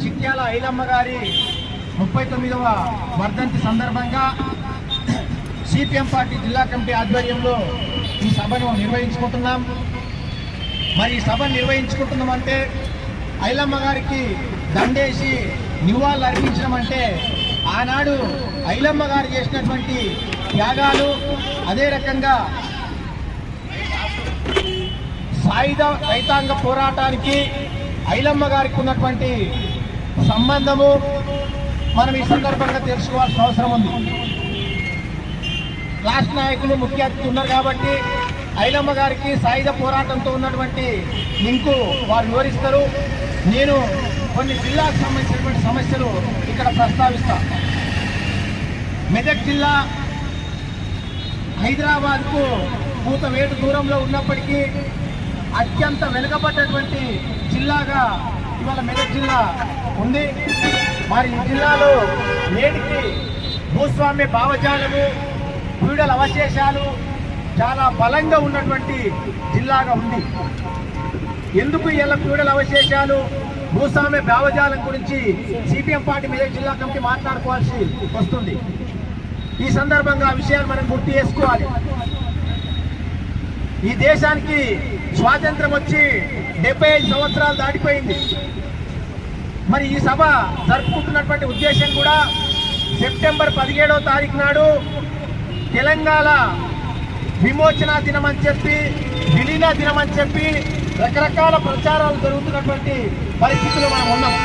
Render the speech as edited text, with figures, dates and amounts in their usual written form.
చిట్యాల ఐలమ్మ గారి 39వ వర్ధంతి సందర్భంగా సిపిఎం పార్టీ జిల్లా కమిటీ ఆధ్వర్యంలో ఈ సభను నిర్వహించుకుంటున్నాం. మరి ఈ సభను నిర్వహించుకుంటున్నామంటే ఐలమ్మ గారికి దండేసి నివాళులు అర్పించడం అంటే ఆనాడు ఐలమ్మ గారు చేసినటువంటి త్యాగాలు, అదే రకంగా సాయుధ రైతాంగ పోరాటానికి ఐలమ్మ గారికి ఉన్నటువంటి సంబంధము మనం ఈ సందర్భంగా తెలుసుకోవాల్సిన అవసరం ఉంది. రాష్ట్ర నాయకులు ముఖ్య అతిథి ఉన్నారు కాబట్టి ఐలమ్మ గారికి సాయుధ పోరాటంతో ఉన్నటువంటి లింకు వారు వివరిస్తారు. నేను కొన్ని జిల్లాకు సంబంధించినటువంటి సమస్యలు ఇక్కడ ప్రస్తావిస్తా. మెదక్ జిల్లా హైదరాబాద్కు కూతవేటు దూరంలో ఉన్నప్పటికీ అత్యంత వెనుకబడ్డటువంటి జిల్లాగా ఇవాళ మెదక్ జిల్లా ఉంది. మరి ఈ జిల్లాలో నేటికి భూస్వామ్య భావజాలము, క్రీడల అవశేషాలు చాలా బలంగా ఉన్నటువంటి జిల్లాగా ఉంది. ఎందుకు ఇలా క్రీడల అవశేషాలు, భూస్వామ్య భావజాలం గురించి సిపిఎం పార్టీ మెదక్ జిల్లా కమిటీ మాట్లాడుకోవాల్సి వస్తుంది. ఈ సందర్భంగా ఆ విషయాలు మనం గుర్తు చేసుకోవాలి. ఈ దేశానికి స్వాతంత్రం వచ్చి 75 సంవత్సరాలు దాటిపోయింది. మరి ఈ సభ జరుపుకుంటున్నటువంటి ఉద్దేశం కూడా సెప్టెంబర్ 17వ తారీఖు నాడు తెలంగాణ విమోచన దినం అని చెప్పి, విలీన దినం అని చెప్పి రకరకాల ప్రచారాలు జరుగుతున్నటువంటి పరిస్థితులు మనం ఉన్నాం.